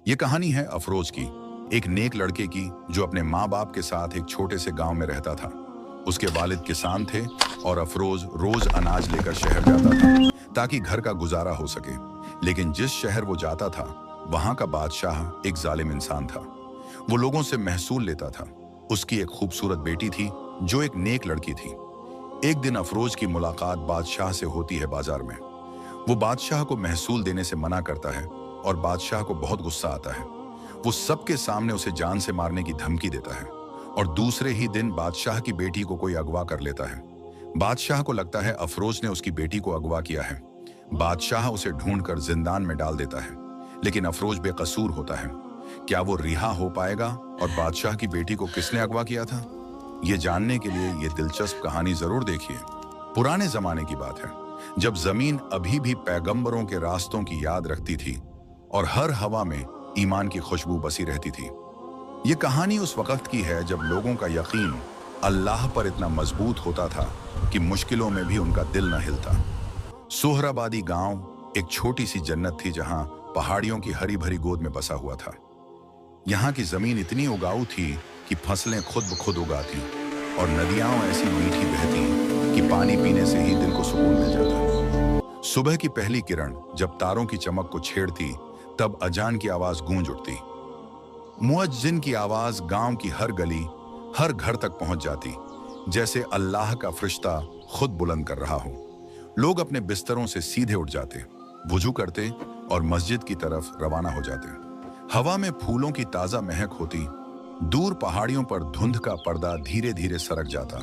ये कहानी है अफरोज की, एक नेक लड़के की जो अपने माँ बाप के साथ एक छोटे से गांव में रहता था। उसके वालिद किसान थे और अफरोज रोज अनाज लेकर शहर जाता था ताकि घर का गुजारा हो सके। लेकिन जिस शहर वो जाता था वहां का बादशाह एक जालिम इंसान था। वो लोगों से महसूल लेता था। उसकी एक खूबसूरत बेटी थी जो एक नेक लड़की थी। एक दिन अफरोज की मुलाकात बादशाह से होती है बाजार में। वो बादशाह को महसूल देने से मना करता है और बादशाह को बहुत गुस्सा आता है। वो सबके सामने उसे जान से मारने की धमकी देता है और दूसरे ही दिन बादशाह की बेटी को कोई अगवा कर लेता है। बादशाह को लगता है अफरोज ने उसकी बेटी को अगवा किया है। बादशाह उसे ढूंढकर जिंदान में डाल देता है, लेकिन अफरोज बेकसूर होता है। क्या वो रिहा हो पाएगा और बादशाह की बेटी को किसने अगवा किया था? ये जानने के लिए ये दिलचस्प कहानी जरूर देखिए। पुराने जमाने की बात है, जब जमीन अभी भी पैगंबरों के रास्तों की याद रखती थी और हर हवा में ईमान की खुशबू बसी रहती थी। ये कहानी उस वक्त की है जब लोगों का यकीन अल्लाह पर इतना मजबूत होता था कि मुश्किलों में भी उनका दिल न हिलता। सोहराबादी गांव एक छोटी सी जन्नत थी जहां पहाड़ियों की हरी भरी गोद में बसा हुआ था। यहाँ की जमीन इतनी उगाऊ थी कि फसलें खुद ब खुद उगाती और नदियां ऐसी मीठी बहती कि पानी पीने से ही दिल को सुकून मिल जाता। सुबह की पहली किरण जब तारों की चमक को छेड़ती तब अजान की आवाज गूंज उठती। मुअज्जिन की आवाज गांव की हर गली, हर घर तक पहुंच जाती, जैसे अल्लाह का फरिश्ता खुद बुलंद कर रहा हो। लोग अपने बिस्तरों से सीधे उठ जाते, वुजू करते और मस्जिद की तरफ रवाना हो जाते। हवा में फूलों की ताजा महक होती। दूर पहाड़ियों पर धुंध का पर्दा धीरे धीरे सरक जाता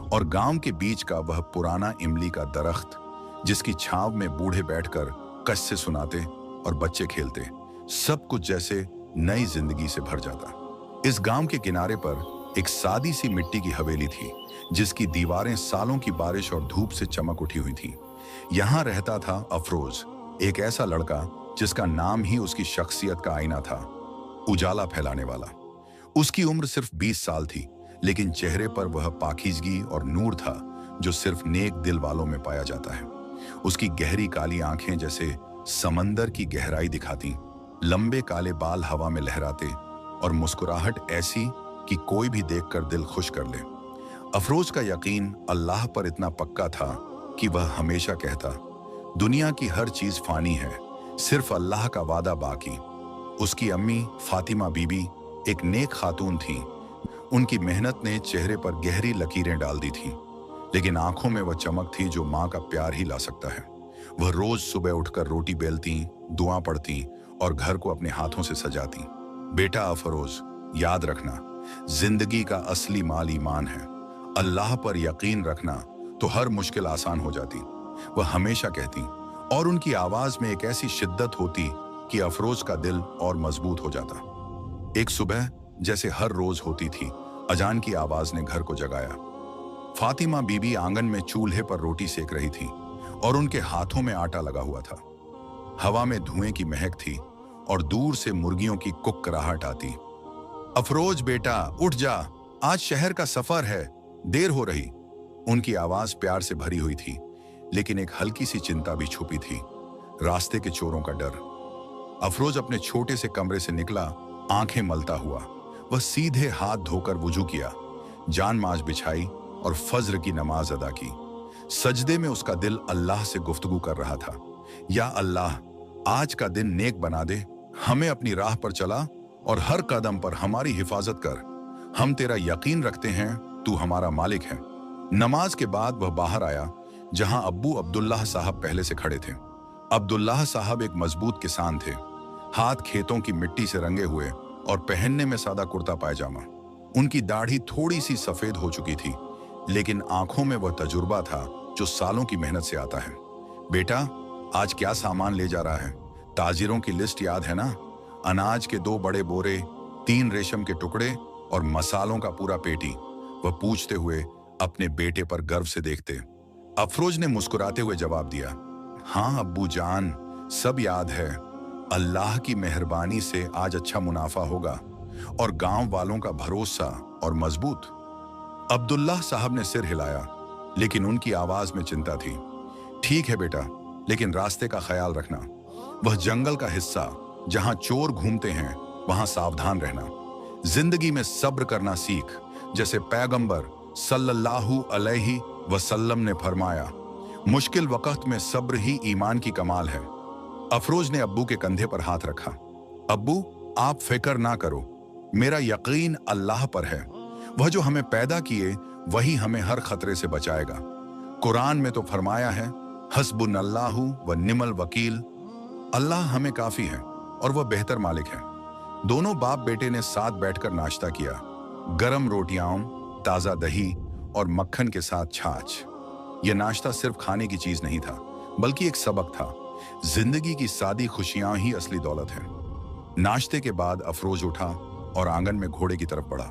और गांव के बीच का वह पुराना इमली का दरख्त, जिसकी छांव में बूढ़े बैठकर कस्से सुनाते और बच्चे खेलते, सब कुछ जैसे नई जिंदगी से भर जाता। इस गांव के किनारे पर एक सादी सी मिट्टी की हवेली थी जिसकी दीवारें सालों की बारिश और धूप से चमक उठी हुई थी। यहाँ रहता था अफरोज, एक ऐसा लड़का जिसका नाम ही उसकी शख्सियत का आईना था, उजाला फैलाने वाला। उसकी उम्र सिर्फ 20 साल थी, लेकिन चेहरे पर वह पाकीज़गी और नूर था जो सिर्फ नेक दिल वालों में पाया जाता है। उसकी गहरी काली आंखें जैसे समंदर की गहराई दिखाती, लंबे काले बाल हवा में लहराते और मुस्कुराहट ऐसी कि कोई भी देखकर दिल खुश कर ले। अफरोज का यकीन अल्लाह पर इतना पक्का था कि वह हमेशा कहता, दुनिया की हर चीज फानी है, सिर्फ अल्लाह का वादा बाकी। उसकी अम्मी फातिमा बीबी एक नेक खातून थी। उनकी मेहनत ने चेहरे पर गहरी लकीरें डाल दी थी, लेकिन आंखों में वह चमक थी जो माँ का प्यार ही ला सकता है। वह रोज सुबह उठकर रोटी बेलती, दुआ पढ़ती और घर को अपने हाथों से सजाती। बेटा अफरोज, याद रखना, जिंदगी का असली माल ईमान है। अल्लाह पर यकीन रखना तो हर मुश्किल आसान हो जाती, वह हमेशा कहती, और उनकी आवाज में एक ऐसी शिद्दत होती कि अफरोज का दिल और मजबूत हो जाता। एक सुबह जैसे हर रोज होती थी, अजान की आवाज ने घर को जगाया। फातिमा बीबी आंगन में चूल्हे पर रोटी सेक रही थी और उनके हाथों में आटा लगा हुआ था। हवा में धुएं की महक थी और दूर से मुर्गियों की कुक्कराहट आती। अफरोज बेटा उठ जा, आज शहर का सफर है, देर हो रही। उनकी आवाज प्यार से भरी हुई थी, लेकिन एक हल्की सी चिंता भी छुपी थी, रास्ते के चोरों का डर। अफरोज अपने छोटे से कमरे से निकला, आंखें मलता हुआ। वह सीधे हाथ धोकर वुजू किया, जान माज बिछाई और फज्र की नमाज अदा की। सजदे में उसका दिल अल्लाह से गुफ्तगू कर रहा था, या अल्लाह, आज का दिन नेक बना दे, हमें अपनी राह पर चला और हर कदम पर हमारी हिफाजत कर। हम तेरा यकीन रखते हैं, तू हमारा मालिक है। नमाज के बाद वह बाहर आया जहां अब्बू अब्दुल्लाह साहब पहले से खड़े थे। अब्दुल्लाह साहब एक मजबूत किसान थे, हाथ खेतों की मिट्टी से रंगे हुए और पहनने में सादा कुर्ता पायजामा। उनकी दाढ़ी थोड़ी सी सफेद हो चुकी थी, लेकिन आंखों में वह तजुर्बा था जो सालों की मेहनत से आता है। बेटा, आज क्या सामान ले जा रहा है? ताजिरों की लिस्ट याद है ना? अनाज के 2 बड़े बोरे, 3 रेशम के टुकड़े और मसालों का पूरा पेटी, वह पूछते हुए अपने बेटे पर गर्व से देखते। अफरोज ने मुस्कुराते हुए जवाब दिया, हाँ अब्बू जान, सब याद है। अल्लाह की मेहरबानी से आज अच्छा मुनाफा होगा और गांव वालों का भरोसा और मजबूत। अब्दुल्लाह साहब ने सिर हिलाया, लेकिन उनकी आवाज में चिंता थी। ठीक है बेटा, लेकिन रास्ते का ख्याल रखना। वह जंगल का हिस्सा जहां चोर घूमते हैं वहां सावधान रहना। जिंदगी में सब्र करना सीख, जैसे पैगंबर सल्लल्लाहु अलैहि वसल्लम ने फरमाया, मुश्किल वक्त में सब्र ही ईमान की कमाल है। अफरोज ने अब्बू के कंधे पर हाथ रखा। अब्बू, आप फिक्र ना करो, मेरा यकीन अल्लाह पर है। वह जो हमें पैदा किए वही हमें हर खतरे से बचाएगा। कुरान में तो फरमाया है, हस्बुनल्लाहु व निमल वकील। अल्लाह हमें काफी है और वह बेहतर मालिक है। दोनों बाप बेटे ने साथ बैठकर नाश्ता किया। गरम रोटियां, ताजा दही और मक्खन के साथ छाछ। यह नाश्ता सिर्फ खाने की चीज नहीं था, बल्कि एक सबक था। जिंदगी की सादी खुशियां ही असली दौलत है। नाश्ते के बाद अफरोज उठा और आंगन में घोड़े की तरफ बढ़ा।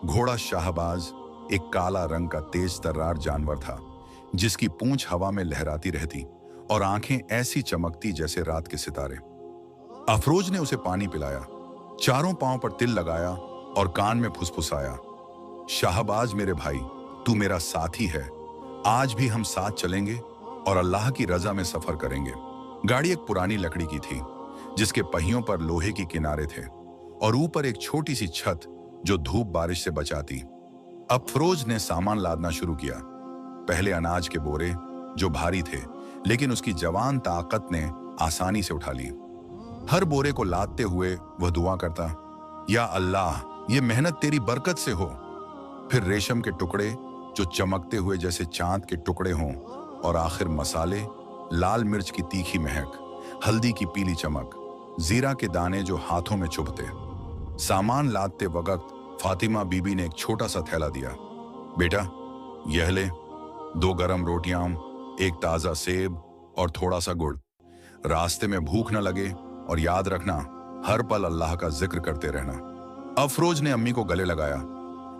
घोड़ा शाहबाज एक काला रंग का तेज तर्रार जानवर था, जिसकी पूंछ हवा में लहराती रहती और आंखें ऐसी चमकती जैसे रात के सितारे। अफरोज ने उसे पानी पिलाया, चारों पांव पर तिल लगाया और कान में फुसफुसाया, शाहबाज मेरे भाई, तू मेरा साथी है। आज भी हम साथ चलेंगे और अल्लाह की रजा में सफर करेंगे। गाड़ी एक पुरानी लकड़ी की थी, जिसके पहियों पर लोहे के किनारे थे और ऊपर एक छोटी सी छत जो धूप बारिश से बचाती। अफरोज ने सामान लादना शुरू किया। पहले अनाज के बोरे जो भारी थे, लेकिन उसकी जवान ताकत ने आसानी से उठा ली। हर बोरे को लादते हुए वह दुआ करता, या अल्लाह, ये मेहनत तेरी बरकत से हो। फिर रेशम के टुकड़े जो चमकते हुए जैसे चांद के टुकड़े हों, और आखिर मसाले, लाल मिर्च की तीखी महक, हल्दी की पीली चमक, जीरा के दाने जो हाथों में चुभते। सामान लादते वक्त फातिमा बीबी ने एक छोटा सा थैला दिया। बेटा, यह ले, 2 गरम रोटियां, एक ताजा सेब और थोड़ा सा गुड़। रास्ते में भूख न लगे और याद रखना, हर पल अल्लाह का जिक्र करते रहना। अफरोज ने अम्मी को गले लगाया।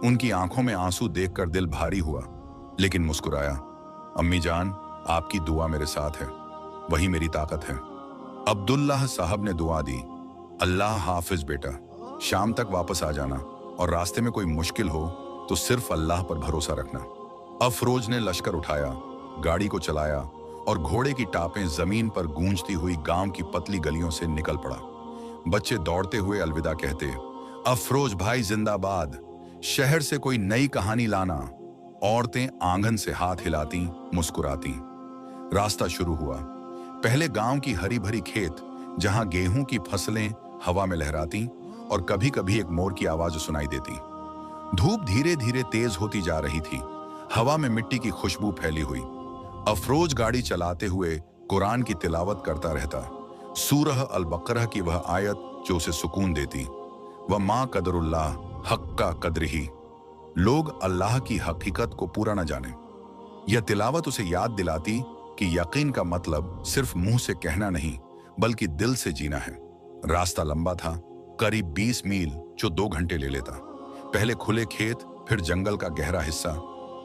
उनकी आंखों में आंसू देखकर दिल भारी हुआ, लेकिन मुस्कुराया। अम्मी जान, आपकी दुआ मेरे साथ है, वही मेरी ताकत है। अब्दुल्लाह साहब ने दुआ दी, अल्लाह हाफिज बेटा, शाम तक वापस आ जाना और रास्ते में कोई मुश्किल हो तो सिर्फ अल्लाह पर भरोसा रखना। अफरोज ने लश्कर उठाया, गाड़ी को चलाया और घोड़े की टापें जमीन पर गूंजती हुई गांव की पतली गलियों से निकल पड़ा। बच्चे दौड़ते हुए अलविदा कहते, अफरोज भाई जिंदाबाद। शहर से कोई नई कहानी लाना। औरतें आंगन से हाथ हिलाती, मुस्कुराती। रास्ता शुरू हुआ। पहले गांव की हरी भरी खेत, जहां गेहूं की फसलें हवा में लहराती और कभी कभी एक मोर की आवाज सुनाई देती। धूप धीरे धीरे तेज होती जा रही थी, हवा में मिट्टी की खुशबू फैली हुई। अफरोज गाड़ी चलाते हुए कुरान की तिलावत करता रहता, सूरह अल बकरह की वह आयत जो उसे सुकून देती, वह माँ कदरुल्लाह हक्का कदरही। लोग अल्लाह की हकीकत को पूरा न जाने। यह तिलावत उसे याद दिलाती कि यकीन का मतलब सिर्फ मुंह से कहना नहीं, बल्कि दिल से जीना है। रास्ता लंबा था, करीब 20 मील, जो 2 घंटे ले लेता। पहले खुले खेत, फिर जंगल का गहरा हिस्सा,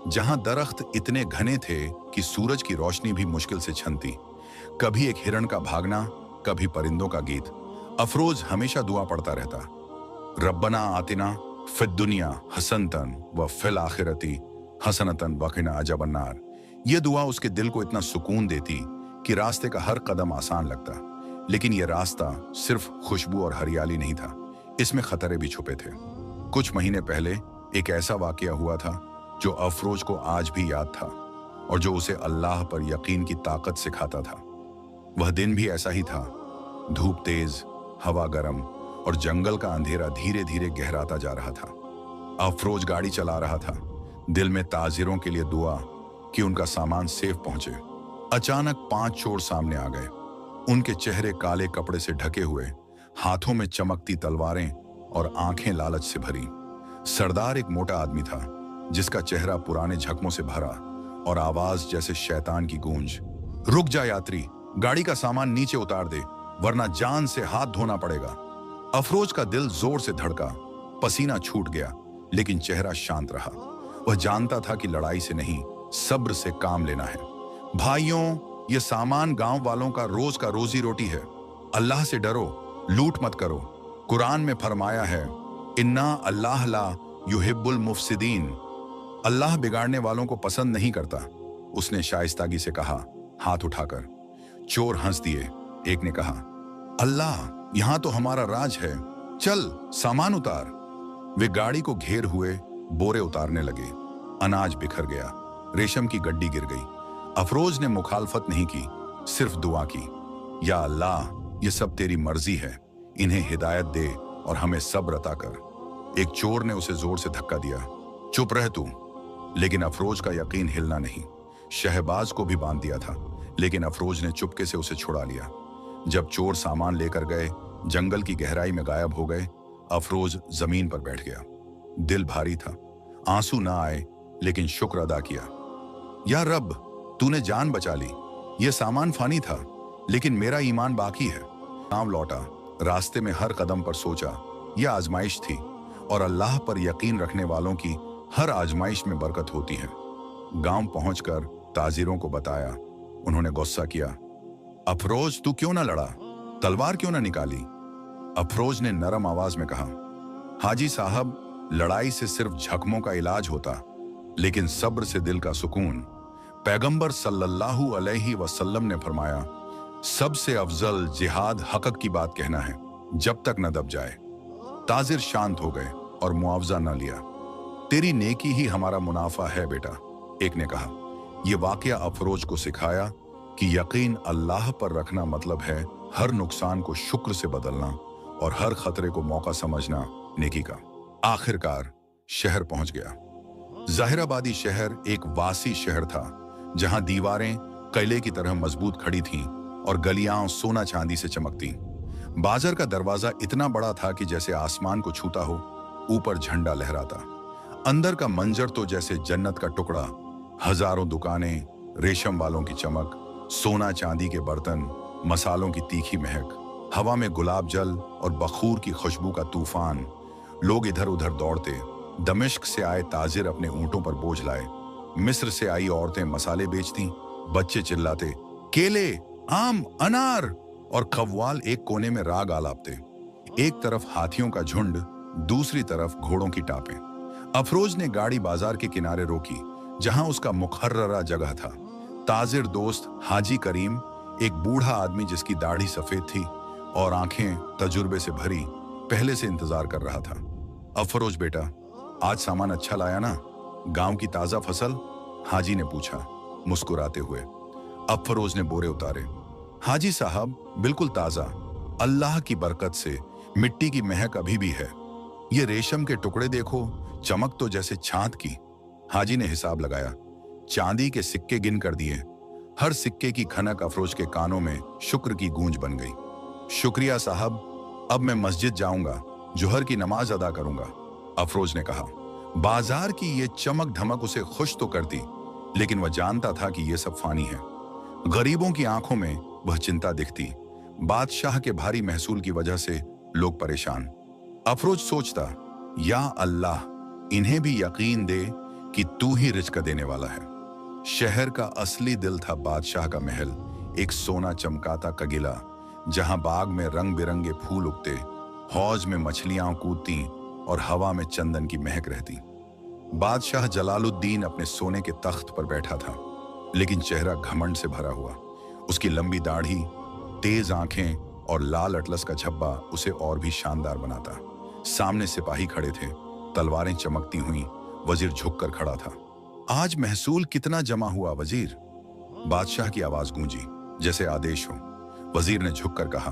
जहां दरख्त इतने घने थे कि सूरज की रोशनी भी मुश्किल से छनती। कभी एक हिरण का भागना, कभी परिंदों का गीत। अफरोज हमेशा दुआ पढ़ता रहता, रब्बना आतिना फिद दुनिया हसनतन व फिल आखिरती हसनतन वक़िना अज़ाबन्नार। यह दुआ उसके दिल को इतना सुकून देती कि रास्ते का हर कदम आसान लगता। लेकिन यह रास्ता सिर्फ खुशबू और हरियाली नहीं था, इसमें खतरे भी छुपे थे। कुछ महीने पहले एक ऐसा वाकया हुआ था जो अफरोज को आज भी याद था और जो उसे अल्लाह पर यकीन की ताकत सिखाता था। वह दिन भी ऐसा ही था। धूप तेज, हवा गर्म और जंगल का अंधेरा धीरे धीरे गहराता जा रहा था। अफरोज गाड़ी चला रहा था, दिल में ताजिरों के लिए दुआ कि उनका सामान सेफ पहुंचे। अचानक 5 चोर सामने आ गए। उनके चेहरे काले कपड़े से ढके हुए, हाथों में चमकती तलवारें और आंखें लालच से भरी। सरदार एक मोटा आदमी था, जिसका चेहरा पुराने जख्मों से भरा और आवाज जैसे शैतान की गूंज। रुक जा यात्री, गाड़ी का सामान नीचे उतार दे, वरना जान से हाथ धोना पड़ेगा। अफरोज का दिल जोर से धड़का, पसीना छूट गया, लेकिन चेहरा शांत रहा। वह जानता था कि लड़ाई से नहीं, सब्र से काम लेना है। भाइयों, ये सामान गांव वालों का रोज का रोजी रोटी है। अल्लाह से डरो, लूट मत करो। कुरान में फरमाया है, इन्ना अल्लाह ला युहिब्बुल मुफसिदीन। अल्लाह बिगाड़ने वालों को पसंद नहीं करता। उसने शाइस्तागी से कहा, हाथ उठाकर। चोर हंस दिए। एक ने कहा, अल्लाह, यहाँ तो हमारा राज है, चल सामान उतार। वे गाड़ी को घेर हुए बोरे उतारने लगे। अनाज बिखर गया, रेशम की गड्डी गिर गई। अफरोज ने मुखालफत नहीं की, सिर्फ दुआ की, या अल्लाह, ये सब तेरी मर्जी है, इन्हें हिदायत दे और हमें सब्र अता कर। एक चोर ने उसे जोर से धक्का दिया, चुप रह तू। लेकिन अफरोज का यकीन हिलना नहीं। शहबाज को भी बांध दिया था, लेकिन अफरोज ने चुपके से उसे छुड़ा लिया। जब चोर सामान लेकर गए, जंगल की गहराई में गायब हो गए, अफरोज जमीन पर बैठ गया। दिल भारी था, आंसू ना आए लेकिन शुक्र अदा किया। या रब, तूने जान बचा ली। यह सामान फानी था, लेकिन मेरा ईमान बाकी है। गांव लौटा, रास्ते में हर कदम पर सोचा, यह आजमाइश थी और अल्लाह पर यकीन रखने वालों की हर आजमाइश में बरकत होती है। गांव पहुंचकर ताजिरों को बताया। उन्होंने गुस्सा किया, अफरोज तू क्यों ना लड़ा, तलवार क्यों ना निकाली? अफरोज ने नरम आवाज में कहा, हाजी साहब, लड़ाई से सिर्फ जख्मों का इलाज होता, लेकिन सब्र से दिल का सुकून। पैगंबर सल्लल्लाहु अलैहि वसल्लम ने फरमाया, सबसे अफजल जिहाद हक़ की बात कहना है, जब तक न दब जाए। ताजिर शांत हो गए और मुआवजा न लिया। तेरी नेकी ही हमारा मुनाफा है बेटा, एक ने कहा। यह वाकया अफरोज को सिखाया कि यकीन अल्लाह पर रखना मतलब है हर नुकसान को शुक्र से बदलना और हर खतरे को मौका समझना नेकी का। आखिरकार शहर पहुंच गया। जाहिराबादी शहर एक वासी शहर था, जहां दीवारें किले की तरह मजबूत खड़ी थीं और गलियां सोना चांदी से चमकती। बाजार का दरवाजा इतना बड़ा था कि जैसे आसमान को छूता हो, ऊपर झंडा लहराता। अंदर का मंजर तो जैसे जन्नत का टुकड़ा। हजारों दुकानें, रेशम वालों की चमक, सोना चांदी के बर्तन, मसालों की तीखी महक, हवा में गुलाब जल और बखूर की खुशबू का तूफान। लोग इधर उधर दौड़ते। दमिश्क से आए ताजिर अपने ऊंटों पर बोझ लाए, मिस्र से आई औरतें मसाले बेचती, बच्चे चिल्लाते, केले, आम, अनार, और कव्वाल एक कोने में राग आलापते। एक तरफ हाथियों का झुंड, दूसरी तरफ घोड़ों की टापें। अफरोज ने गाड़ी बाजार के किनारे रोकी, जहां उसका मुकर्ररा जगह था। ताजिर दोस्त हाजी करीम, एक बूढ़ा आदमी जिसकी दाढ़ी सफेद थी और आंखें तजुर्बे से भरी, पहले से इंतजार कर रहा था। अफरोज बेटा, आज सामान अच्छा लाया ना? गांव की ताजा फसल? हाजी ने पूछा मुस्कुराते हुए। अफरोज ने बोरे उतारे। हाजी साहब, बिल्कुल ताजा, अल्लाह की बरकत से मिट्टी की महक अभी भी है। ये रेशम के टुकड़े देखो, चमक तो जैसे चांद की। हाजी ने हिसाब लगाया, चांदी के सिक्के गिन कर दिए। हर सिक्के की खनक अफरोज के कानों में शुक्र की गूंज बन गई। शुक्रिया साहब, अब मैं मस्जिद जाऊंगा, जोहर की नमाज अदा करूंगा, अफरोज ने कहा। बाजार की ये चमक धमक उसे खुश तो करती, लेकिन वह जानता था कि यह सब फानी है। गरीबों की आंखों में वह चिंता दिखती। बादशाह के भारी महसूल की वजह से लोग परेशान। अफरोज सोचता, या अल्लाह, इन्हें भी यकीन दे कि तू ही रिज़्क देने वाला है। शहर का असली दिल था बादशाह का महल, एक सोना चमकाता कगिला, जहां बाग में रंग बिरंगे फूल उगते, हौज में मछलियां कूदती और हवा में चंदन की महक रहती। बादशाह जलालुद्दीन अपने सोने के तख्त पर बैठा था, लेकिन चेहरा घमंड से भरा हुआ। उसकी लंबी दाढ़ी, तेज आंखें और लाल अटलस का झब्बा उसे और भी शानदार बनाता। सामने सिपाही खड़े थे, तलवारें चमकती हुई। वजीर झुककर खड़ा था। आज महसूल कितना जमा हुआ वजीर? बादशाह की आवाज गूंजी, जैसे आदेश हो। वजीर ने झुककर कहा,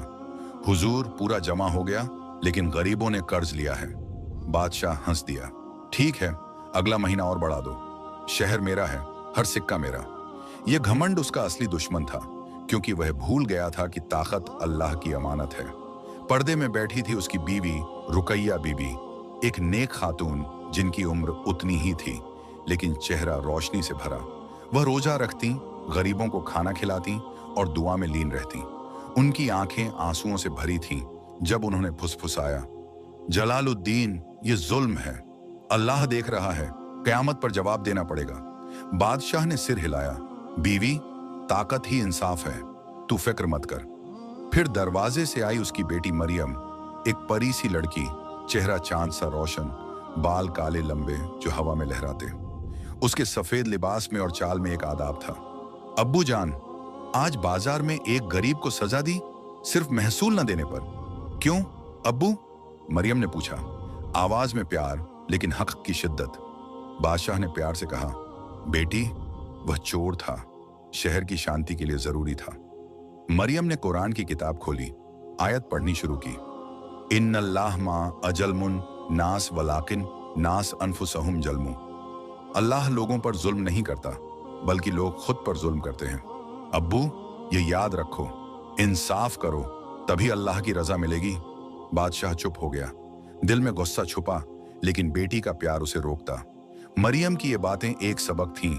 हुजूर, पूरा जमा हो गया, लेकिन गरीबों ने कर्ज लिया है। बादशाह हंस दिया, ठीक है, अगला महीना और बढ़ा दो। शहर मेरा है, हर सिक्का मेरा। यह घमंड उसका असली दुश्मन था, क्योंकि वह भूल गया था कि ताकत अल्लाह की अमानत है। पर्दे में बैठी थी उसकी बीवी रुकैया बीबी, एक नेक खातून जिनकी उम्र उतनी ही थी, लेकिन चेहरा रोशनी से भरा। वह रोजा रखती, गरीबों को खाना खिलाती और दुआ में लीन रहती। उनकी आंखें आंसुओं से भरी थीं जब उन्होंने फुसफुसाया, जलालुद्दीन, ये जुल्म है, अल्लाह देख रहा है, क़यामत पर जवाब देना पड़ेगा। बादशाह ने सिर हिलाया, बीवी, ताकत ही इंसाफ है, तू फिक्र मत कर। फिर दरवाजे से आई उसकी बेटी मरियम, एक परी सी लड़की, चेहरा चांद सा रोशन, बाल काले लंबे जो हवा में लहराते। उसके सफेद लिबास में और चाल में एक आदाब था। अब्बू जान, आज बाजार में एक गरीब को सजा दी, सिर्फ महसूल न देने पर। क्यों अब्बू? मरियम ने पूछा, आवाज में प्यार लेकिन हक की शिद्दत। बादशाह ने प्यार से कहा, बेटी वह चोर था, शहर की शांति के लिए जरूरी था। मरियम ने कुरान की किताब खोली, आयत पढ़नी शुरू की। इन्नल्लाह मा अजलमुन नास वलाकिन नास अनफुसहुम जल्मू। अल्लाह लोगों पर जुल्म नहीं करता बल्कि लोग खुद पर जुल्म करते हैं। अब्बू ये याद रखो, इंसाफ करो तभी अल्लाह की रजा मिलेगी। बादशाह चुप हो गया, दिल में गुस्सा छुपा लेकिन बेटी का प्यार उसे रोकता। मरियम की ये बातें एक सबक थीं,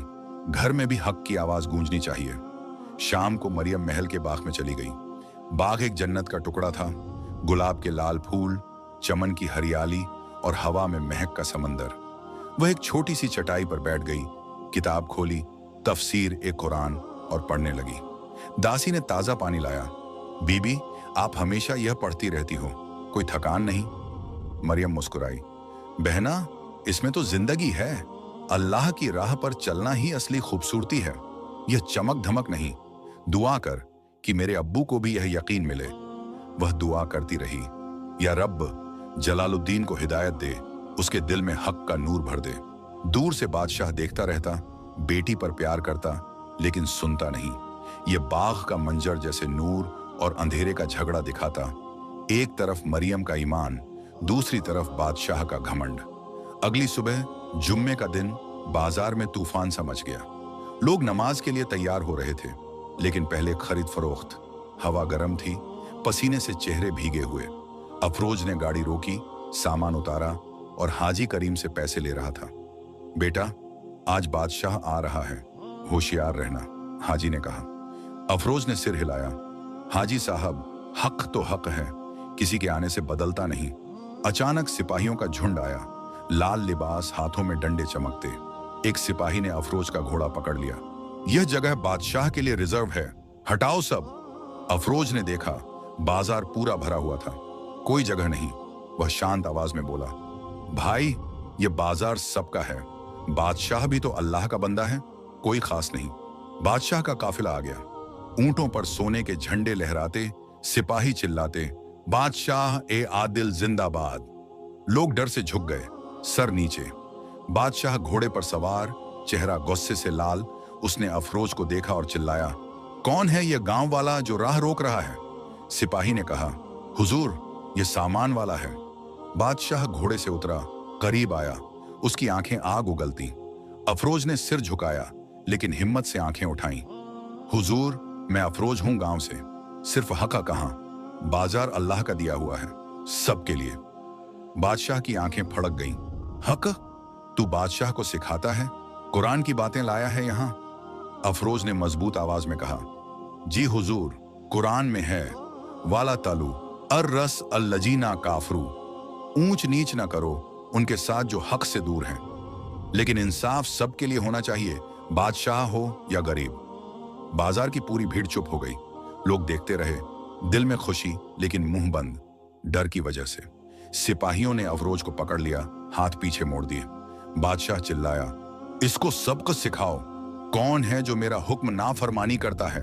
घर में भी हक की आवाज गूंजनी चाहिए। शाम को मरियम महल के बाग में चली गई। बाग एक जन्नत का टुकड़ा था, गुलाब के लाल फूल, चमन की हरियाली और हवा में महक का समंदर। वह एक छोटी सी चटाई पर बैठ गई, किताब खोली, तफसीर ए कुरान और पढ़ने लगी। दासी ने ताजा पानी लाया। बीबी आप हमेशा यह पढ़ती रहती हो, कोई थकान नहीं? मरियम मुस्कुराई, बहना इसमें तो जिंदगी है, अल्लाह की राह पर चलना ही असली खूबसूरती है, यह चमक धमक नहीं। दुआ कर कि मेरे अब्बू को भी यह यकीन मिले। वह दुआ करती रही, या रब जलालुद्दीन को हिदायत दे, उसके दिल में हक का नूर भर दे। दूर से बादशाह देखता रहता, बेटी पर प्यार करता लेकिन सुनता नहीं। ये बाग का मंजर जैसे नूर और अंधेरे का झगड़ा दिखाता। एक तरफ मरियम का ईमान, दूसरी तरफ बादशाह का घमंड। अगली सुबह जुम्मे का दिन, बाजार में तूफान सा मच गया। लोग नमाज के लिए तैयार हो रहे थे लेकिन पहले खरीद फरोख्त। हवा गर्म थी, पसीने से चेहरे भीगे हुए। अफरोज ने गाड़ी रोकी, सामान उतारा और हाजी करीम से पैसे ले रहा था। बेटा आज बादशाह आ रहा है, होशियार रहना, हाजी ने कहा। अफरोज ने सिर हिलाया, हाजी साहब हक तो हक है, किसी के आने से बदलता नहीं। अचानक सिपाहियों का झुंड आया, लाल लिबास, हाथों में डंडे चमकते। एक सिपाही ने अफरोज का घोड़ा पकड़ लिया। यह जगह बादशाह के लिए रिजर्व है, हटाओ सब। अफरोज ने देखा, बाजार पूरा भरा हुआ था, कोई जगह नहीं। वह शांत आवाज में बोला, भाई ये बाजार सबका है, बादशाह भी तो अल्लाह का बंदा है, कोई खास नहीं। बादशाह का काफिला आ गया, ऊंटों पर सोने के झंडे लहराते, सिपाही चिल्लाते, बादशाह ए आदिल जिंदाबाद। लोग डर से झुक गए, सर नीचे। बादशाह घोड़े पर सवार, चेहरा गुस्से से लाल। उसने अफरोज को देखा और चिल्लाया, कौन है यह गांव वाला जो राह रोक रहा है? सिपाही ने कहा, हुजूर ये सामान वाला है। बादशाह घोड़े से उतरा, करीब आया, उसकी आंखें आग उगलती। अफरोज ने सिर झुकाया लेकिन हिम्मत से आंखें उठाई। हुजूर मैं अफरोज हूं गांव से, सिर्फ हका कहां, बाजार अल्लाह का दिया हुआ है, सबके लिए। बादशाह की आंखें फड़क गईं। हक? तू बादशाह को सिखाता है, कुरान की बातें लाया है यहां? अफरोज ने मजबूत आवाज में कहा, जी हुजूर, कुरान में है, वाला तालू अर रस अल्लजीना काफरू, ऊंच नीच ना करो उनके साथ जो हक से दूर हैं, लेकिन इंसाफ सबके लिए होना चाहिए, बादशाह हो या गरीब। बाजार की पूरी भीड़ चुप हो गई। लोग देखते रहे, दिल में खुशी लेकिन मुंह बंद, डर की वजह से। सिपाहियों ने अफरोज को पकड़ लिया, हाथ पीछे मोड़ दिए। बादशाह चिल्लाया, इसको सबक सिखाओ, कौन है जो मेरा हुक्म नाफरमानी करता है?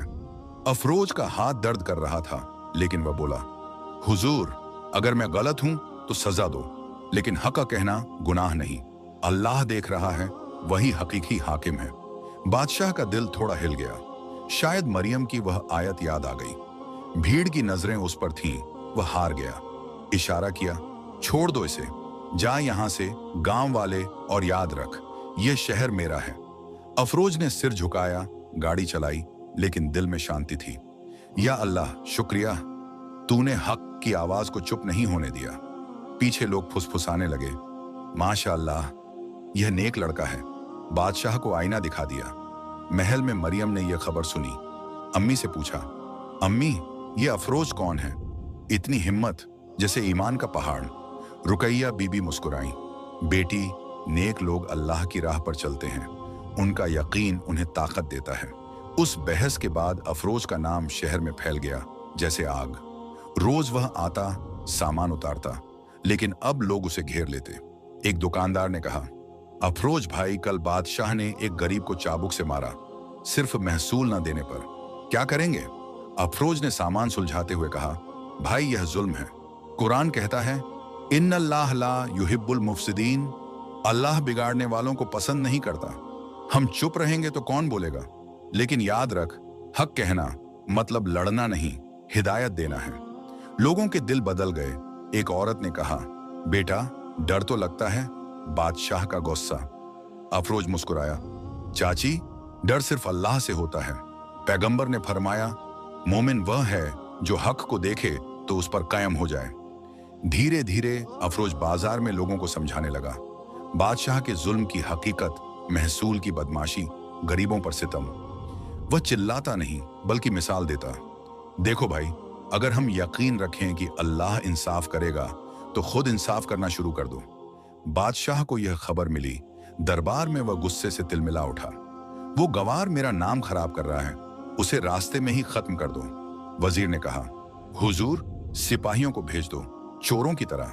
अफरोज का हाथ दर्द कर रहा था लेकिन वह बोला, हुजूर अगर मैं गलत हूं तो सजा दो, लेकिन हक का कहना गुनाह नहीं, अल्लाह देख रहा है, वही हकीकी हाकिम है। बादशाह का दिल थोड़ा हिल गया, शायद मरियम की वह आयत याद आ गई। भीड़ की नजरें उस पर थीं, वह हार गया। इशारा किया, छोड़ दो इसे, जा यहां से, गांव वाले, और याद रख यह शहर मेरा है। अफरोज ने सिर झुकाया, गाड़ी चलाई, लेकिन दिल में शांति थी। या अल्लाह शुक्रिया, तूने हक की आवाज को चुप नहीं होने दिया। पीछे लोग फुसफुसाने लगे, माशाअल्लाह यह नेक लड़का है। बादशाह को आईना दिखा दिया। महल में मरियम ने यह खबर सुनी, अम्मी से पूछा, अम्मी ये अफरोज कौन है? इतनी हिम्मत, जैसे ईमान का पहाड़। रुकैया बीबी मुस्कुराई, बेटी नेक लोग अल्लाह की राह पर चलते हैं, उनका यकीन उन्हें ताकत देता है। उस बहस के बाद अफरोज का नाम शहर में फैल गया जैसे आग। रोज वह आता, सामान उतारता, लेकिन अब लोग उसे घेर लेते। एक दुकानदार ने कहा, अफरोज भाई कल बादशाह ने एक गरीब को चाबुक से मारा, सिर्फ महसूल न देने पर, क्या करेंगे? अफरोज ने सामान सुलझाते हुए कहा, भाई यह जुल्म है, कुरान कहता है, इन्नल्लाह ला युहिब्बुल मुफसिदीन, अल्लाह बिगाड़ने वालों को पसंद नहीं करता। हम चुप रहेंगे तो कौन बोलेगा? लेकिन याद रख, हक कहना मतलब लड़ना नहीं, हिदायत देना है। लोगों के दिल बदल गए। एक औरत ने कहा, बेटा डर तो लगता है, बादशाह का गुस्सा। अफरोज मुस्कुराया, चाची डर सिर्फ अल्लाह से होता है। पैगंबर ने फरमाया, मोमिन वह है जो हक को देखे तो उस पर कायम हो जाए। धीरे धीरे अफरोज बाजार में लोगों को समझाने लगा, बादशाह के जुल्म की हकीकत, महसूल की बदमाशी, गरीबों पर सितम। वह चिल्लाता नहीं बल्कि मिसाल देता। देखो भाई, अगर हम यकीन रखें कि अल्लाह इंसाफ करेगा तो खुद इंसाफ करना शुरू कर दो। बादशाह को यह खबर मिली। दरबार में वह गुस्से से तिलमिला उठा। वो गवार मेरा नाम खराब कर रहा है, उसे रास्ते में ही खत्म कर दो। वजीर ने कहा, हुजूर सिपाहियों को भेज दो, चोरों की तरह।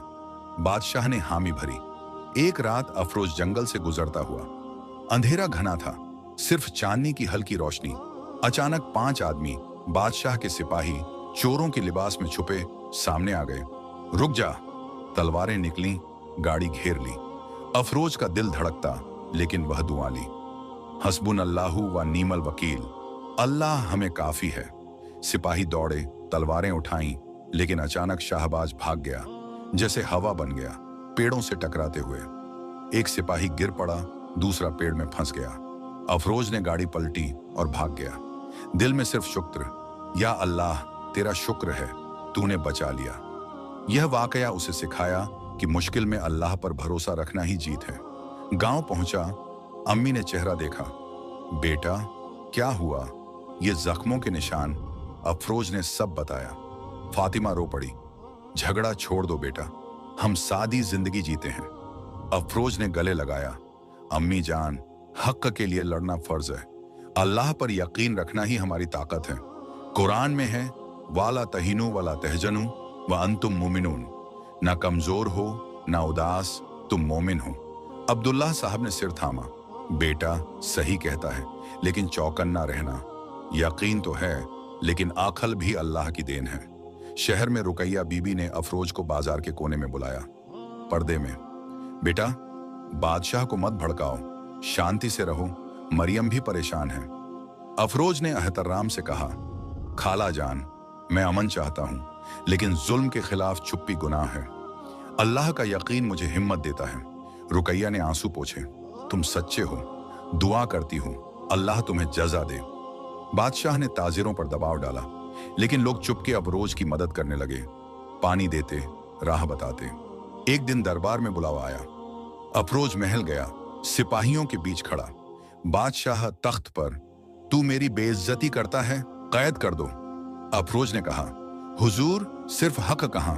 बादशाह ने हामी भरी। एक रात अफरोज जंगल से गुजरता हुआ। अंधेरा घना था, सिर्फ चांदनी की हल्की रोशनी। अचानक 5 आदमी, बादशाह के सिपाही, चोरों के लिबास में छुपे, सामने आ गए। रुक जा। तलवारें निकली, गाड़ी घेर ली। अफरोज का दिल धड़कता, लेकिन वह दुआ ली, हस्बुनल्लाहु व नीमल वकील, अल्लाह हमें काफी है। सिपाही दौड़े, तलवारें उठाईं, लेकिन अचानक शाहबाज भाग गया, जैसे हवा बन गया, पेड़ों से टकराते हुए। एक सिपाही गिर पड़ा, दूसरा पेड़ में फंस गया। अफरोज ने गाड़ी पलटी और भाग गया, दिल में सिर्फ शुक्र, या अल्लाह तेरा शुक्र है, तूने बचा लिया। यह वाकया उसे सिखाया कि मुश्किल में अल्लाह पर भरोसा रखना ही जीत है। गांव पहुंचा, अम्मी ने चेहरा देखा। बेटा क्या हुआ? ये जख्मों के निशान। अफरोज ने सब बताया। फातिमा रो पड़ी, झगड़ा छोड़ दो बेटा, हम सादी जिंदगी जीते हैं। अफरोज ने गले लगाया, अम्मी जान, हक के लिए लड़ना फर्ज है, अल्लाह पर यकीन रखना ही हमारी ताकत है। कुरान में है, वाला तहीनु वाला तहजनु व अंतुम मोमिनून, ना कमजोर हो ना उदास, तुम मोमिन हो। अब्दुल्लाह साहब ने सिर थामा। बेटा सही कहता है, लेकिन चौकन्ना रहना। यकीन तो है, लेकिन आखल भी अल्लाह की देन है। शहर में रुकैया बीबी ने अफरोज को बाजार के कोने में बुलाया, पर्दे में। बेटा बादशाह को मत भड़काओ, शांति से रहो, मरियम भी परेशान है। अफरोज ने एहतराम से कहा, खाला जान, मैं अमन चाहता हूं, लेकिन जुल्म के खिलाफ चुप्पी गुनाह है। अल्लाह का यकीन मुझे हिम्मत देता है। रुकैया ने आंसू पोंछे, तुम सच्चे हो, दुआ करती हो अल्लाह तुम्हें जजा दे। बादशाह ने ताजिरों पर दबाव डाला, लेकिन लोग चुपके अफरोज की मदद करने लगे, पानी देते, राह बताते। एक दिन दरबार में बुलावा आया। अफरोज महल गया, सिपाहियों के बीच खड़ा। बादशाह तख्त पर, तू मेरी बेइज्जती करता है, कैद कर दो। अफरोज ने कहा, हुजूर सिर्फ हक कहां,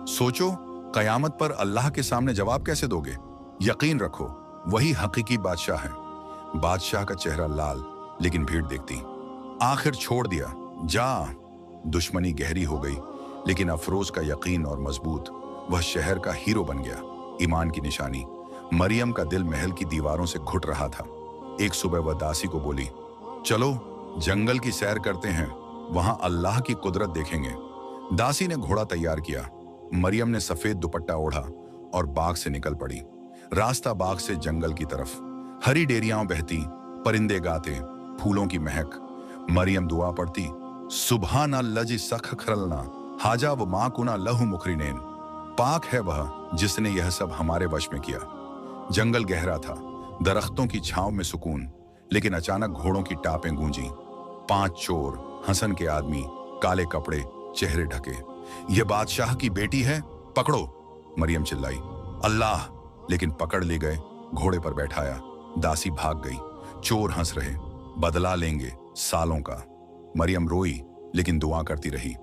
सोचो कयामत पर अल्लाह के सामने जवाब कैसे दोगे? यकीन रखो वही हकीकी बादशाह है। बादशाह का चेहरा लाल, लेकिन भीड़ देखती। आखिर छोड़ दिया, जा। दुश्मनी गहरी हो गई, लेकिन अफरोज का यकीन और मजबूत। वह शहर का हीरो बन गया, ईमान की निशानी। मरियम का दिल महल की दीवारों से घुट रहा था। एक सुबह वह दासी को बोली, चलो जंगल की सैर करते हैं, वहां अल्लाह की कुदरत देखेंगे। दासी ने घोड़ा तैयार किया। मरियम ने सफेद दुपट्टा ओढ़ा और बाग से निकल पड़ी। रास्ता बाग से जंगल की तरफ, हरी डेरियां बहती, परिंदे गाते, फूलों की महक। मरियम दुआ पढ़ती, सुबहान अल्लज़ी सखखरलना हाजा व माकुना लहु मुखरिनैन, पाक है वह जिसने यह सब हमारे वश में किया। जंगल गहरा था, दरख्तों की छांव में सुकून, लेकिन अचानक घोड़ों की टापें गूंजी। 5 चोर, हसन के आदमी, काले कपड़े, चेहरे ढके। यह बादशाह की बेटी है, पकड़ो, मरियम चिल्लाई। अल्लाह, लेकिन पकड़ ले गए, घोड़े पर बैठाया। दासी भाग गई। चोर हंस रहे, बदला लेंगे सालों का। मरियम रोई, लेकिन दुआ करती रही,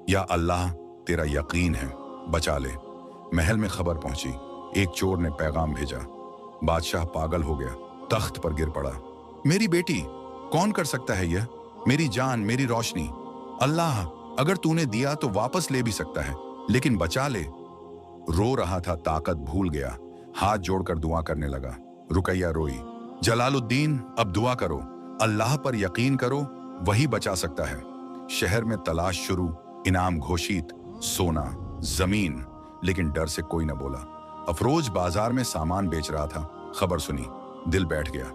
या अल्लाह तेरा यकीन है, बचा ले। महल में खबर पहुंची, एक चोर ने पैगाम भेजा। बादशाह पागल हो गया, तख्त पर गिर पड़ा। मेरी बेटी, कौन कर सकता है यह? मेरी जान, मेरी रोशनी। अल्लाह, अगर तूने दिया तो वापस ले भी सकता है, लेकिन बचा ले। रो रहा था, ताकत भूल गया, हाथ जोड़कर दुआ करने लगा। रुकैया रोई, जलालुद्दीन अब दुआ करो, अल्लाह पर यकीन करो, वही बचा सकता है। शहर में तलाश शुरू, इनाम घोषित, सोना, जमीन, लेकिन डर से कोई न बोला। अफरोज बाजार में सामान बेच रहा था। खबर सुनी, दिल बैठ गया।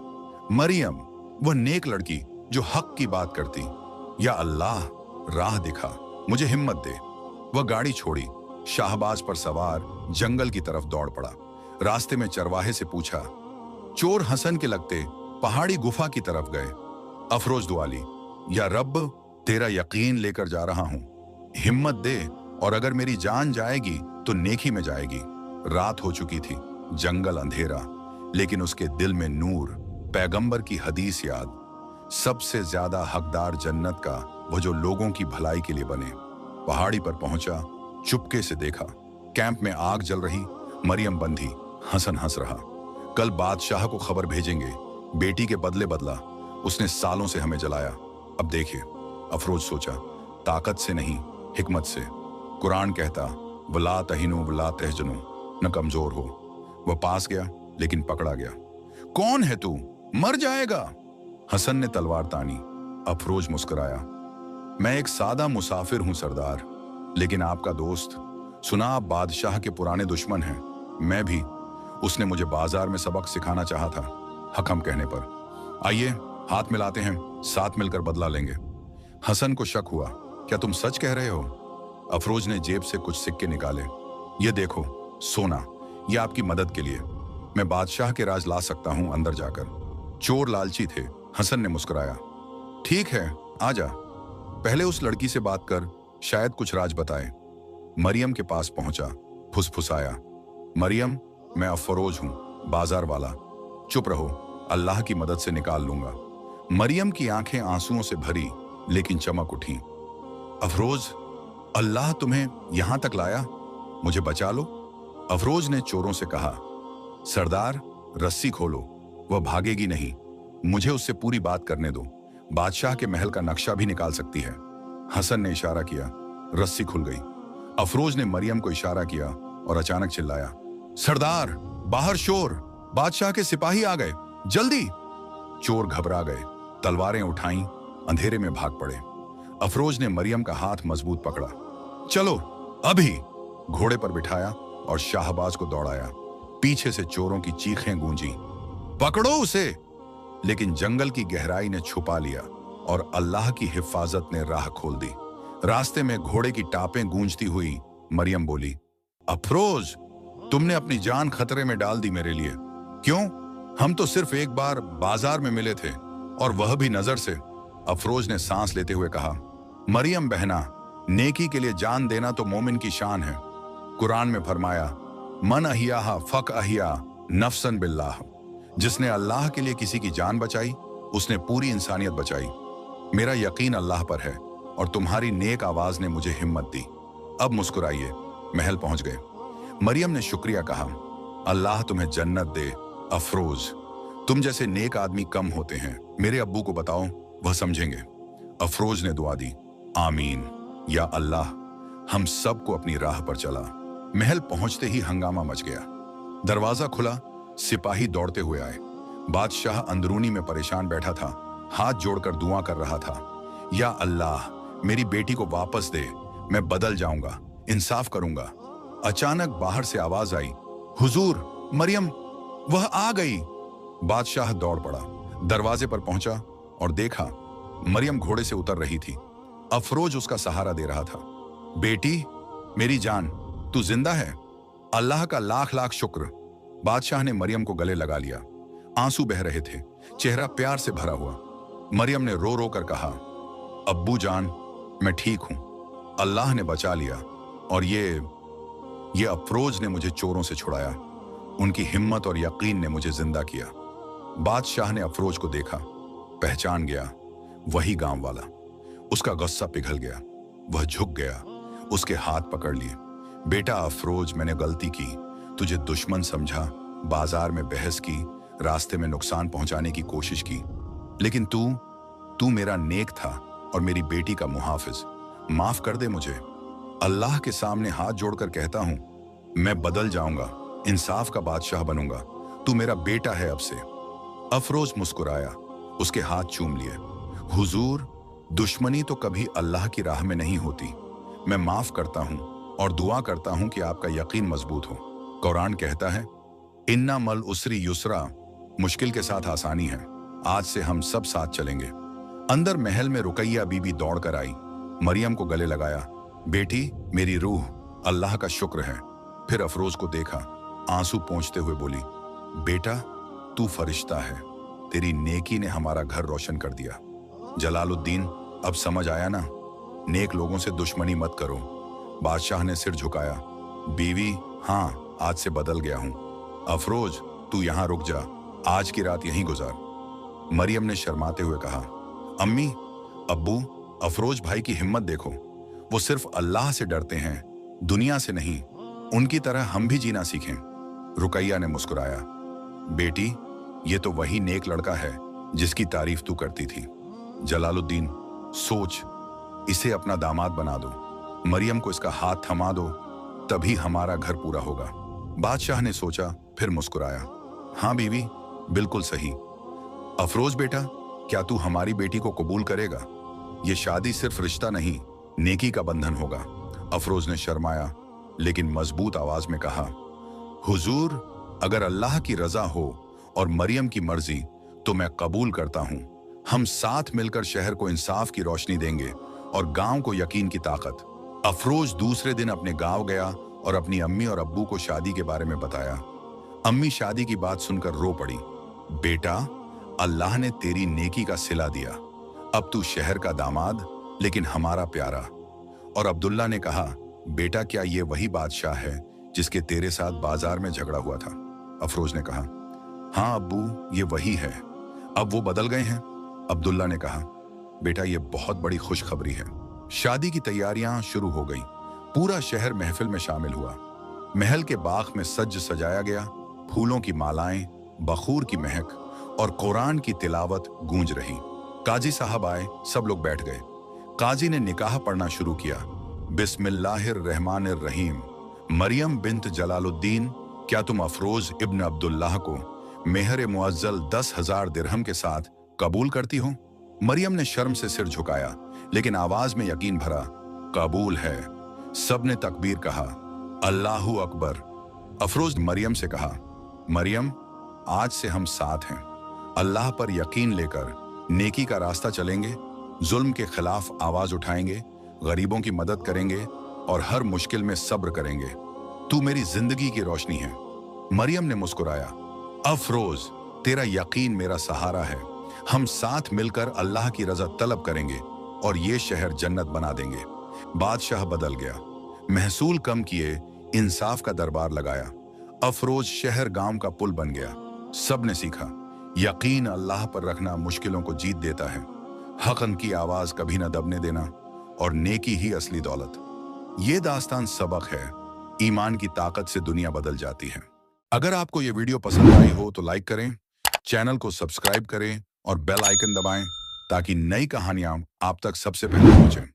मरियम, वह नेक लड़की जो हक की बात करती। या अल्लाह, राह दिखा, मुझे हिम्मत दे। वह गाड़ी छोड़ी, शाहबाज पर सवार जंगल की तरफ दौड़ पड़ा। रास्ते में चरवाहे से पूछा, चोर हसन के लगते पहाड़ी गुफा की तरफ गए। अफरोज दुआ ली, या रब, तेरा यकीन लेकर जा रहा हूं, हिम्मत दे, और अगर मेरी जान जाएगी तो नेकी में जाएगी। रात हो चुकी थी, जंगल अंधेरा, लेकिन उसके दिल में नूर, पैगंबर की हदीस याद। सबसे ज्यादा हकदार जन्नत का वो जो लोगों की भलाई के लिए बने। पहाड़ी पर पहुंचा, चुपके से देखा, कैंप में आग जल रही। मरियम बंधी, हसन हंस रहा। कल बादशाह को खबर भेजेंगे, बेटी के बदले बदला, उसने सालों से हमें जलाया, अब देखिए। अफरोज सोचा, ताकत से नहीं, हिकमत से। कुरान कहता, वला तहिनु वला तहजनु, न कमजोर हो। वह पास गया, लेकिन पकड़ा गया। कौन है तू, मर जाएगा। हसन ने तलवार तानी। अफरोज मुस्कुराया, मैं एक सादा मुसाफिर हूं सरदार, लेकिन आपका दोस्त। सुना आप बादशाह के पुराने दुश्मन हैं, मैं भी। उसने मुझे बाजार में सबक सिखाना चाहा था, हकम कहने पर। आइए हाथ मिलाते हैं, साथ मिलकर बदला लेंगे। हसन को शक हुआ, क्या तुम सच कह रहे हो? अफरोज ने जेब से कुछ सिक्के निकाले। ये देखो, सोना, ये आपकी मदद के लिए। मैं बादशाह के राज ला सकता हूं अंदर जाकर। चोर लालची थे। हसन ने मुस्कुराया, ठीक है, आजा। पहले उस लड़की से बात कर, शायद कुछ राज बताए। मरियम के पास पहुंचा, फुसफुसाया, मरियम, मैं अफरोज हूं, बाजार वाला। चुप रहो, अल्लाह की मदद से निकाल लूंगा। मरियम की आंखें आंसुओं से भरी, लेकिन चमक उठी। अफरोज, अल्लाह तुम्हें यहां तक लाया, मुझे बचा लो। अफरोज ने चोरों से कहा, सरदार, रस्सी खोलो, वह भागेगी नहीं। मुझे उससे पूरी बात करने दो, बादशाह के महल का नक्शा भी निकाल सकती है। हसन ने इशारा किया, रस्सी खुल गई। अफरोज ने मरियम को इशारा किया और अचानक चिल्लाया, सरदार, बाहर शोर, बादशाह के सिपाही आ गए, जल्दी। चोर घबरा गए, तलवारें उठाई, अंधेरे में भाग पड़े। अफरोज ने मरियम का हाथ मजबूत पकड़ा। चलो अभी। घोड़े पर बिठाया और शाहबाज को दौड़ाया। पीछे से चोरों की चीखें गूंजी, पकड़ो उसे। लेकिन जंगल की गहराई ने छुपा लिया और अल्लाह की हिफाजत ने राह खोल दी। रास्ते में घोड़े की टापें गूंजती हुई मरियम बोली, अफरोज, तुमने अपनी जान खतरे में डाल दी मेरे लिए। क्यों? हम तो सिर्फ एक बार बाजार में मिले थे, और वह भी नजर से। अफरोज ने सांस लेते हुए कहा, मरियम बहना, नेकी के लिए जान देना तो मोमिन की शान है। कुरान में फरमाया, मन अहिया फक अहिया नफ्सन बिल्लाह। जिसने अल्लाह के लिए किसी की जान बचाई, उसने पूरी इंसानियत बचाई। मेरा यकीन अल्लाह पर है और तुम्हारी नेक आवाज ने मुझे हिम्मत दी। अब मुस्कुराइए। महल पहुंच गए। मरियम ने शुक्रिया कहा, अल्लाह तुम्हें जन्नत दे। अफरोज, तुम जैसे नेक आदमी कम होते हैं। मेरे अब्बू को बताओ, वह समझेंगे। अफरोज ने दुआ दी, आमीन। या अल्लाह, हम सबको अपनी राह पर चला। महल पहुंचते ही हंगामा मच गया। दरवाजा खुला, सिपाही दौड़ते हुए आए। बादशाह अंदरूनी में परेशान बैठा था, हाथ जोड़कर दुआ कर रहा था, या अल्लाह, मेरी बेटी को वापस दे, मैं बदल जाऊंगा, इंसाफ करूंगा। अचानक बाहर से आवाज आई, हुजूर, मरियम, वह आ गई। बादशाह दौड़ पड़ा, दरवाजे पर पहुंचा और देखा मरियम घोड़े से उतर रही थी। अफरोज उसका सहारा दे रहा था। बेटी, मेरी जान, तू जिंदा है? अल्लाह का लाख लाख शुक्र। बादशाह ने मरियम को गले लगा लिया। आंसू बह रहे थे, चेहरा प्यार से भरा हुआ। मरियम ने रो रो कर कहा, अब्बू जान, मैं ठीक हूं, अल्लाह ने बचा लिया, और ये अफरोज ने मुझे चोरों से छुड़ाया। उनकी हिम्मत और यकीन ने मुझे जिंदा किया। बादशाह ने अफरोज को देखा, पहचान गया, वही गांव वाला। उसका गुस्सा पिघल गया, वह झुक गया, उसके हाथ पकड़ लिए। बेटा अफरोज, मैंने गलती की, तुझे दुश्मन समझा, बाजार में बहस की, रास्ते में नुकसान पहुंचाने की कोशिश की, लेकिन तू मेरा नेक था और मेरी बेटी का मुहाफिज। माफ कर दे मुझे। अल्लाह के सामने हाथ जोड़कर कहता हूं, मैं बदल जाऊंगा, इंसाफ का बादशाह बनूंगा। तू मेरा बेटा है अब से। अफरोज मुस्कुराया, उसके हाथ चूम लिए। हुजूर, दुश्मनी तो कभी अल्लाह की राह में नहीं होती। मैं माफ करता हूं, और दुआ करता हूं कि आपका यकीन मजबूत हो। कुरान कहता है, इन्ना मल उसरी युसरा, मुश्किल के साथ आसानी है। आज से हम सब साथ चलेंगे। अंदर महल में रुकैया बीबी दौड़ कर आई, मरियम को गले लगाया। बेटी, मेरी रूह, अल्लाह का शुक्र है। फिर अफरोज को देखा, आंसू पोंछते हुए बोली, बेटा, तू फरिश्ता है। तेरी नेकी ने हमारा घर रोशन कर दिया। जलालुद्दीन, अब समझ आया ना, नेक लोगों से दुश्मनी मत करो। बादशाह ने सिर झुकाया। बीवी, हाँ, आज से बदल गया हूं। अफरोज, तू यहां रुक जा, आज की रात यहीं गुजार। मरियम ने शर्माते हुए कहा, अम्मी, अब्बू, अफरोज भाई की हिम्मत देखो। वो सिर्फ अल्लाह से डरते हैं, दुनिया से नहीं। उनकी तरह हम भी जीना सीखें। रुकैया ने मुस्कुराया। बेटी, ये तो वही नेक लड़का है जिसकी तारीफ तू करती थी। जलालुद्दीन, सोच, इसे अपना दामाद बना दो। मरियम को इसका हाथ थमा दो, तभी हमारा घर पूरा होगा। बादशाह ने सोचा, फिर मुस्कुराया। हाँ बीवी, बिल्कुल सही। अफरोज बेटा, क्या तू हमारी बेटी को कबूल करेगा? ये शादी सिर्फ रिश्ता नहीं, नेकी का बंधन होगा। अफरोज ने शर्माया, लेकिन मजबूत आवाज में कहा, हुजूर, अगर अल्लाह की रजा हो और मरियम की मर्जी तो मैं कबूल करता हूं। हम साथ मिलकर शहर को इंसाफ की रोशनी देंगे और गांव को यकीन की ताकत। अफरोज दूसरे दिन अपने गांव गया और अपनी अम्मी और अब्बू को शादी के बारे में बताया। अम्मी शादी की बात सुनकर रो पड़ी। बेटा, अल्लाह ने तेरी नेकी का सिला दिया। अब तू शहर का दामाद, लेकिन हमारा प्यारा। और अब्दुल्ला ने कहा, बेटा, क्या ये वही बादशाह है जिसके तेरे साथ बाजार में झगड़ा हुआ था? अफरोज ने कहा, हाँ अब्बू, ये वही है। अब वो बदल गए हैं। अब्दुल्ला ने कहा, बेटा, ये बहुत बड़ी खुशखबरी है। शादी की तैयारियां शुरू हो गई। पूरा शहर महफिल में शामिल हुआ। महल के बाग में सज सजाया गया। फूलों की मालाएं, बखूर की महक और कुरान की तिलावत गूंज रही। काजी साहब आए, सब लोग बैठ गए। काजी ने निकाह पढ़ना शुरू किया। बिस्मिल्लाहिर्रहमानिर्रहीम। मरियम बिन्त जलालुद्दीन, क्या तुम अफरोज इब्न अब्दुल्लाह को मेहर मुअज्जल 10,000 दिरहम के साथ कबूल करती हो? मरियम ने शर्म से सिर झुकाया, लेकिन आवाज में यकीन भरा, कबूल है। सबने तकबीर कहा, अल्लाहु अकबर। अफरोज मरियम से कहा, मरियम, आज से हम साथ हैं। अल्लाह पर यकीन लेकर नेकी का रास्ता चलेंगे, जुल्म के खिलाफ आवाज उठाएंगे, गरीबों की मदद करेंगे और हर मुश्किल में सब्र करेंगे। तू मेरी जिंदगी की रोशनी है। मरियम ने मुस्कुराया, अफरोज, तेरा यकीन मेरा सहारा है। हम साथ मिलकर अल्लाह की रजा तलब करेंगे और ये शहर जन्नत बना देंगे। बादशाह बदल गया। महसूल कम किए, इंसाफ का दरबार लगाया। अफरोज शहर गांव का पुल बन गया। सब ने सीखा, यकीन अल्लाह पर रखना मुश्किलों को जीत देता है। हक़न की आवाज कभी न दबने देना और नेकी ही असली दौलत। ये दास्तान सबक है, ईमान की ताकत से दुनिया बदल जाती है। अगर आपको ये वीडियो पसंद आई हो तो लाइक करें, चैनल को सब्सक्राइब करें और बेल आइकन दबाएं ताकि नई कहानियां आप तक सबसे पहले पहुंचें।